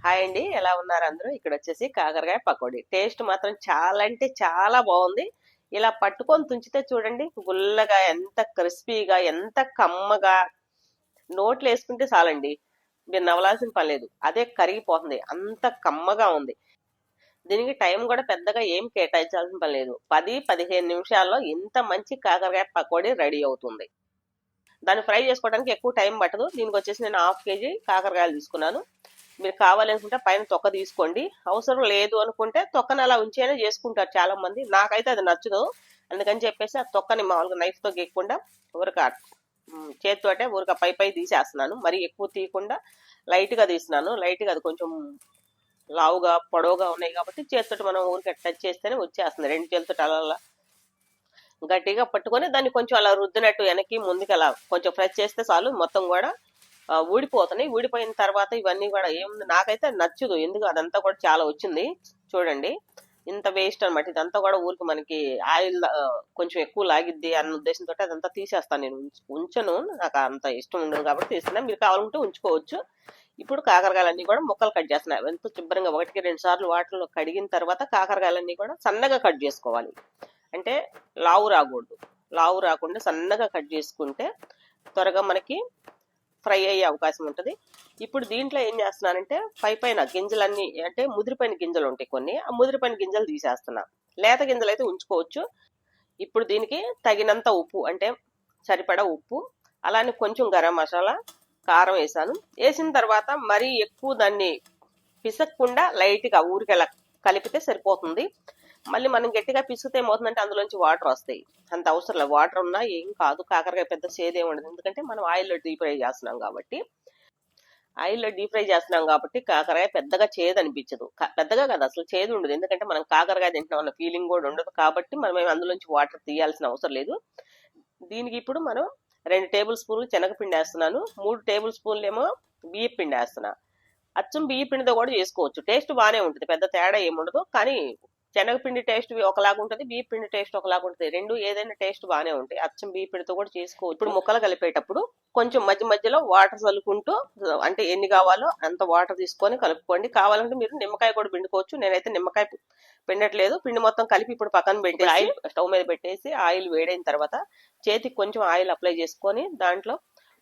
Hi అండి, ఎలా ఉన్నారు అందరూ? ఇక్కడ వచ్చేసి కాకరకాయ పకోడీ. టేస్ట్ మాత్రం చాలా అంటే చాలా బాగుంది. ఇలా పట్టుకొని తుంచితే చూడండి, గుల్లగా ఎంత క్రిస్పీగా, ఎంత కమ్మగా, నోట్లో వేసుకుంటే చాలండి. మీరు నవలాల్సిన పని లేదు, అదే కరిగిపోతుంది, అంత కమ్మగా ఉంది. దీనికి టైం కూడా పెద్దగా ఏం కేటాయించాల్సిన పని లేదు. 10-15 నిమిషాల్లో ఇంత మంచి కాకరకాయ పకోడీ రెడీ అవుతుంది. దాన్ని ఫ్రై చేసుకోవడానికి ఎక్కువ టైం పట్టదు. దీనికి వచ్చేసి నేను 1/2 కేజీ కాకరకాయలు తీసుకున్నాను. మీరు కావాలనుకుంటే పైన తొక్క తీసుకోండి, అవసరం లేదు అనుకుంటే తొక్కను అలా ఉంచేనే చేసుకుంటారు చాలా మంది. నాకైతే అది నచ్చదు, అందుకని చెప్పేసి ఆ తొక్కని మామూలుగా నైఫ్ తో గీయకుండా ఊరక చేతితోటే ఊరక పై తీసేస్తున్నాను. మరి ఎక్కువ తీయకుండా లైట్ గా తీస్తున్నాను. లైట్ గా అది కొంచెం లావుగా పొడవుగా ఉన్నాయి కాబట్టి చేతితో మనం ఊరికే టచ్ చేస్తేనే వచ్చేస్తుంది. 2 చేతులతో అలా గట్టిగా పట్టుకొని దాన్ని కొంచెం అలా రుద్దినట్టు వెనక్కి ముందుకు అలా కొంచెం ఫ్రెష్ చేస్తే చాలు, మొత్తం కూడా ఊడిపోతున్నాయి. ఊడిపోయిన తర్వాత ఇవన్నీ కూడా ఏముంది, నాకైతే నచ్చదు. ఎందుకు అదంతా కూడా చాలా వచ్చింది చూడండి, ఇంత వేస్ట్ అనమాట. ఇదంతా కూడా ఊరికి మనకి ఆయిల్ కొంచెం ఎక్కువ లాగిద్ది అన్న ఉద్దేశంతో అదంతా తీసేస్తాను. నేను ఉంచను, నాకు అంత ఇష్టం ఉండదు కాబట్టి తీస్తున్నా. మీరు కావాలంటే ఉంచుకోవచ్చు. ఇప్పుడు కాకరకాయలన్నీ కూడా ముక్కలు కట్ చేస్తున్నాయి. ఎంతో శుభ్రంగా 1-2 సార్లు వాటర్లో కడిగిన తర్వాత కాకరకాయలన్నీ కూడా సన్నగా కట్ చేసుకోవాలి. అంటే లావు రాకూడదు, లావు రాకుండా సన్నగా కట్ చేసుకుంటే త్వరగా మనకి ఫ్రై అయ్యే అవకాశం ఉంటుంది. ఇప్పుడు దీంట్లో ఏం చేస్తున్నానంటే పైన గింజలన్నీ, అంటే ముదిరిపోయిన గింజలు ఉంటాయి కొన్ని, ఆ ముదిరిపోయిన గింజలు తీసేస్తున్నా. లేత గింజలు అయితే ఉంచుకోవచ్చు. ఇప్పుడు దీనికి తగినంత ఉప్పు, అంటే సరిపడా ఉప్పు, అలానే కొంచెం గరం మసాలా, కారం వేసాను. వేసిన తర్వాత మరీ ఎక్కువ దాన్ని పిసక్కుండా లైట్గా ఊరికి అలా కలిపితే సరిపోతుంది. మళ్ళీ మనం గట్టిగా పిసికితే ఏమవుతుందంటే అందులోంచి వాటర్ వస్తాయి. అంత అవసరం లేదు, వాటర్ ఉన్నా ఏం కాదు. కాకరకాయ పెద్ద సేదే ఉండదు, ఎందుకంటే మనం ఆయిల్లో డీప్ ఫ్రై చేస్తున్నాం కాబట్టి. ఆయిల్లో డీప్ ఫ్రై చేస్తున్నాం కాబట్టి కాకరకాయ పెద్దగా చేదు అనిపించదు. పెద్దగా కాదు, అసలు చేదు ఉండదు. ఎందుకంటే మనం కాకరకాయ తింటున్నాం అన్న ఫీలింగ్ కూడా ఉండదు కాబట్టి మనం అందులోంచి వాటర్ తీయాల్సిన అవసరం లేదు. దీనికి ఇప్పుడు మనం 2 టేబుల్ స్పూన్లు శనగపిండి వేస్తున్నాను, 3 టేబుల్ స్పూన్లు ఏమో బియ్య పిండి వేస్తున్నా. అచ్చం బియ్య పిండితో కూడా చేసుకోవచ్చు, టేస్ట్ బాగానే ఉంటుంది, పెద్ద తేడా ఏముండదు. కానీ శనగపిండి టేస్ట్ ఒకలాగా ఉంటుంది, బియ్య పిండి టేస్ట్ ఒకలాగా ఉంటుంది. రెండు ఏదైనా టేస్ట్ బాగానే ఉంటాయి. అచ్చం బియ్య పిండితో కూడా చేసుకోవచ్చు. ఇప్పుడు ముక్కలు కలిపేటప్పుడు కొంచెం మధ్యలో వాటర్ చల్లుకుంటూ, అంటే ఎన్ని కావాలో అంత వాటర్ తీసుకొని కలుపుకోండి. కావాలంటే మీరు నిమ్మకాయ కూడా పిండుకోవచ్చు. నేనైతే నిమ్మకాయ పిండట్లేదు. పిండి మొత్తం కలిపి ఇప్పుడు పక్కన పెట్టి ఆయిల్ స్టవ్ మీద పెట్టేసి ఆయిల్ వేడైన తర్వాత చేతికి కొంచెం ఆయిల్ అప్లై చేసుకొని దాంట్లో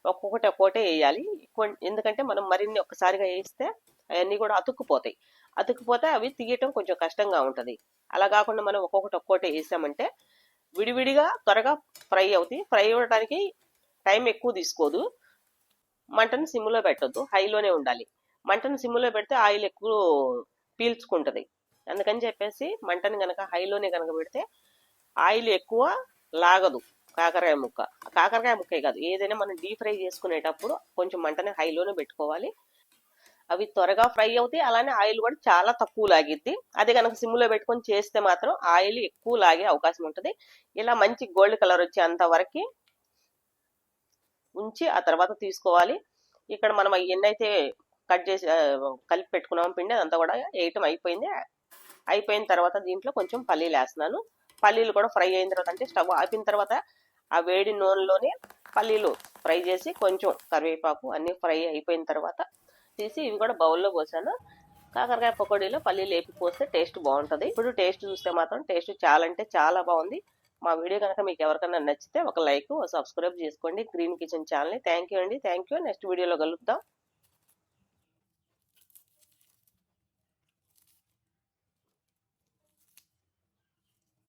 ఒక్కొక్కటే వేయాలి. ఎందుకంటే మనం మరిన్ని ఒక్కసారిగా వేస్తే అవన్నీ కూడా అతుక్కుపోతాయి. అతుక్కుపోతే అవి తీయటం కొంచెం కష్టంగా ఉంటుంది. అలా కాకుండా మనం ఒక్కొక్కటి వేసామంటే విడివిడిగా త్వరగా ఫ్రై అవుతాయి. ఫ్రై అవ్వడానికి టైం ఎక్కువ తీసుకోదు. మంటను సిమ్లో పెట్టొద్దు, హైలోనే ఉండాలి. మంటను సిమ్లో పెడితే ఆయిల్ ఎక్కువ పీల్చుకుంటుంది. అందుకని చెప్పేసి మంటని కనుక హైలోనే కనుక పెడితే ఆయిల్ ఎక్కువ లాగదు. కాకరకాయ ముక్కే కాదు, ఏదైనా మనం డీప్ ఫ్రై చేసుకునేటప్పుడు కొంచెం మంటని హైలోనే పెట్టుకోవాలి. అవి త్వరగా ఫ్రై అవుతాయి, అలానే ఆయిల్ కూడా చాలా తక్కువ లాగిద్ది. అదే కనుక సిమ్లో పెట్టుకొని చేస్తే మాత్రం ఆయిల్ ఎక్కువ లాగే అవకాశం ఉంటుంది. ఇలా మంచి గోల్డ్ కలర్ వచ్చేంత వరకు ఉంచి ఆ తర్వాత తీసుకోవాలి. ఇక్కడ మనం ఎన్నైతే కట్ చేసి కలిపి పెట్టుకున్నాం పిండి, అదంతా కూడా వేయటం అయిపోయింది. అయిపోయిన తర్వాత దీంట్లో కొంచెం పల్లీలు వేస్తున్నాను. పల్లీలు కూడా ఫ్రై అయిన తర్వాత, అంటే స్టవ్ ఆపిన తర్వాత ఆ వేడి నూనెలోనే పల్లీలు ఫ్రై చేసి కొంచెం కరివేపాకు అన్ని ఫ్రై అయిపోయిన తర్వాత తీసి ఇవి కూడా బౌల్లో పోసాను. కాకరకాయ పకోడీలో పల్లీలు వేపి పోస్తే టేస్ట్ బాగుంటుంది. ఇప్పుడు టేస్ట్ చూస్తే మాత్రం టేస్ట్ చాలా అంటే చాలా బాగుంది. మా వీడియో కనుక మీకు ఎవరికైనా నచ్చితే ఒక లైక్, సబ్స్క్రైబ్ చేసుకోండి గ్రీన్ కిచెన్ ఛానల్ని. థ్యాంక్ యూ అండి, థ్యాంక్ యూ. నెక్స్ట్ వీడియోలో కలుద్దాం.